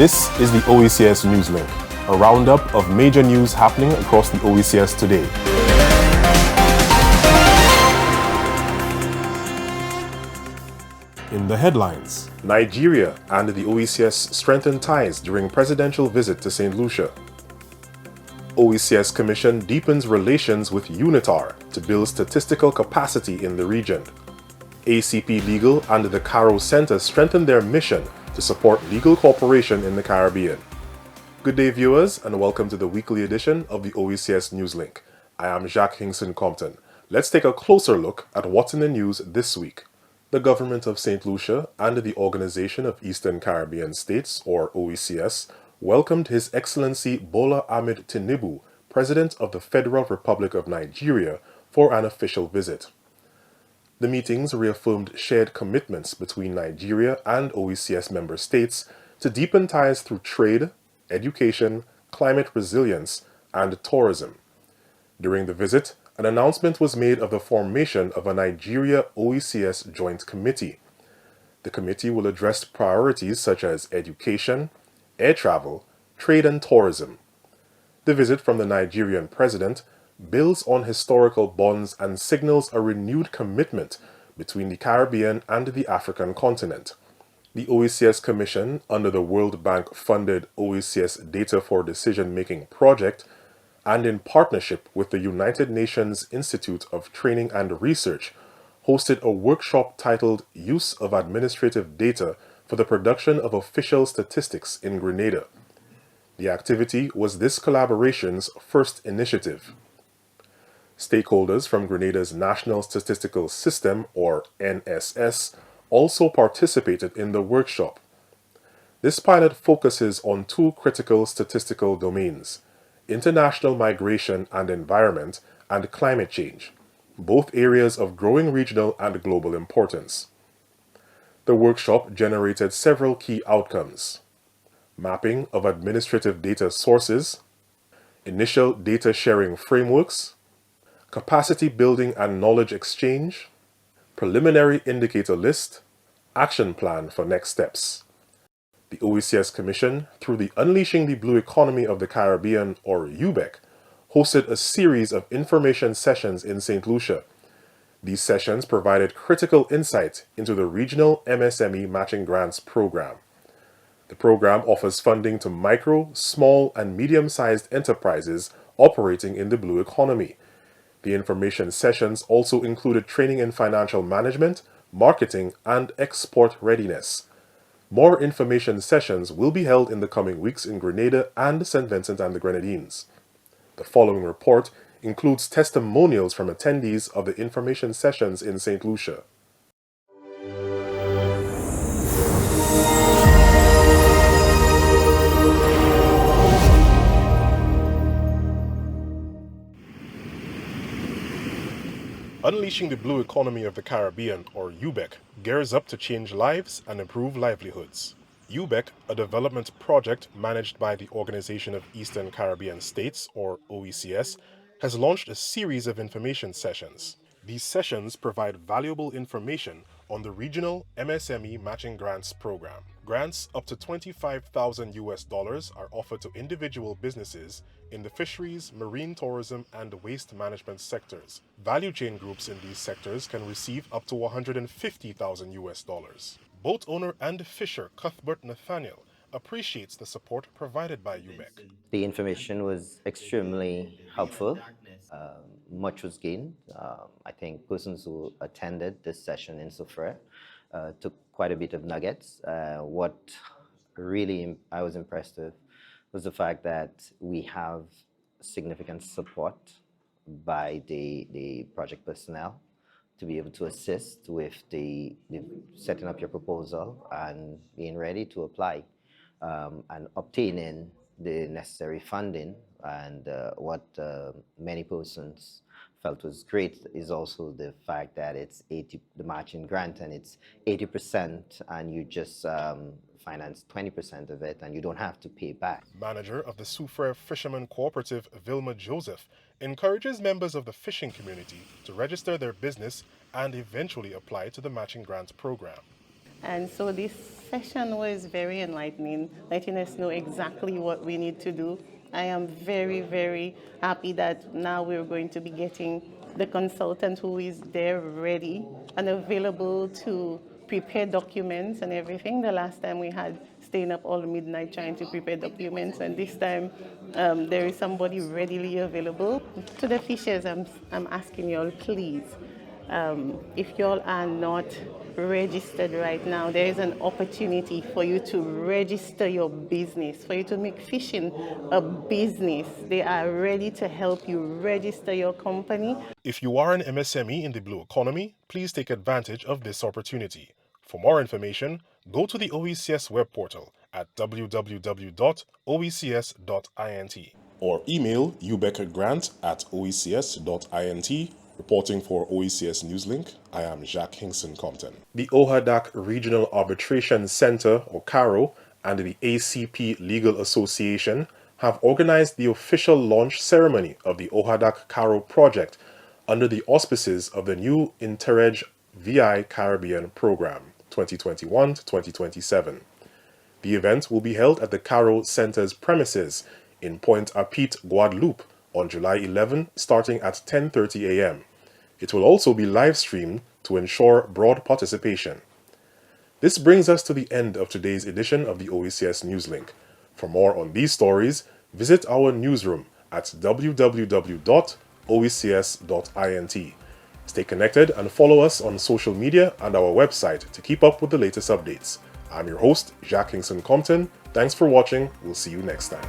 This is the Oecs Newslink, a roundup of major news happening across the Oecs today. In the headlines, Nigeria and the Oecs strengthen ties during presidential visit to St. Lucia. Oecs Commission deepens relations with UNITAR to build statistical capacity in the region. ACP Legal and the Caro Center strengthen their mission to support legal cooperation in the Caribbean. Good day, viewers, and welcome to the weekly edition of the Oecs Newslink. I am Jacques Hinkson Compton. Let's take a closer look at what's in the news this week. The government of St. Lucia and the Organization of Eastern Caribbean States, or Oecs, welcomed His Excellency Bola Ahmed Tinubu, President of the Federal Republic of Nigeria, for an official visit. The meetings reaffirmed shared commitments between Nigeria and Oecs member states to deepen ties through trade, education, climate resilience, and tourism. During the visit, an announcement was made of the formation of a Nigeria-Oecs Joint Committee. The committee will address priorities such as education, air travel, trade and tourism. The visit from the Nigerian president builds on historical bonds and signals a renewed commitment between the Caribbean and the African continent. The Oecs Commission, under the World Bank-funded Oecs Data for Decision-Making project, and in partnership with the United Nations Institute of Training and Research, hosted a workshop titled Use of Administrative Data for the Production of Official Statistics in Grenada. The activity was this collaboration's first initiative. Stakeholders from Grenada's National Statistical System, or NSS, also participated in the workshop. This pilot focuses on two critical statistical domains: international migration and environment, and climate change, both areas of growing regional and global importance. The workshop generated several key outcomes: mapping of administrative data sources, initial data sharing frameworks, capacity building and knowledge exchange, preliminary indicator list, action plan for next steps. The Oecs Commission, through the Unleashing the Blue Economy of the Caribbean, or UBEC, hosted a series of information sessions in St. Lucia. These sessions provided critical insight into the Regional MSME Matching Grants Program. The program offers funding to micro, small, and medium-sized enterprises operating in the blue economy. The information sessions also included training in financial management, marketing, and export readiness. More information sessions will be held in the coming weeks in Grenada and St. Vincent and the Grenadines. The following report includes testimonials from attendees of the information sessions in St. Lucia. Unleashing the Blue Economy of the Caribbean, or UBEC, gears up to change lives and improve livelihoods. UBEC, a development project managed by the Organization of Eastern Caribbean States, or Oecs, has launched a series of information sessions. These sessions provide valuable information on the Regional MSME Matching Grants Program. Grants up to $25,000 are offered to individual businesses in the fisheries, marine tourism, and waste management sectors. Value chain groups in these sectors can receive up to $150,000. Boat owner and fisher Cuthbert Nathaniel appreciates the support provided by UBEC. The information was extremely helpful. Much was gained. I think persons who attended this session in Soufrière took quite a bit of nuggets. What really I was impressed with was the fact that we have significant support by the project personnel to be able to assist with the setting up your proposal and being ready to apply and obtaining the necessary funding. And what many persons felt was great is also the fact that it's the matching grant, and it's 80%, and you just finance 20% of it, and you don't have to pay back. Manager of the Soufrière Fishermen Cooperative, Vilma Joseph, encourages members of the fishing community to register their business and eventually apply to the matching grant program. And so this session was very enlightening, letting us know exactly what we need to do. I am very, very happy that now we're going to be getting the consultant who is there ready and available to prepare documents and everything. The last time we had staying up all midnight trying to prepare documents, and this time there is somebody readily available. To the fishers, I'm asking you all, please, if y'all are not registered right now, there is an opportunity for you to register your business, for you to make fishing a business. They are ready to help you register your company. If you are an MSME in the blue economy, please take advantage of this opportunity. For more information, go to the OECS web portal at www.oecs.int or email ubeckergrant@oecs.int. Reporting for OECS Newslink, I am Jacques Hinkson Compton. The OHADAC Regional Arbitration Center, or CARO, and the ACP Legal Association have organized the official launch ceremony of the OHADAC CARO project under the auspices of the new Interreg VI Caribbean Program 2021 to 2027. The event will be held at the CARO Center's premises in Pointe-à-Pitre, Guadeloupe on July 11, starting at 10:30 a.m. It will also be live streamed to ensure broad participation. This brings us to the end of today's edition of the OECS Newslink. For more on these stories, visit our newsroom at www.oecs.int. Stay connected and follow us on social media and our website to keep up with the latest updates. I'm your host, Jacques Hinkson Compton. Thanks for watching. We'll see you next time.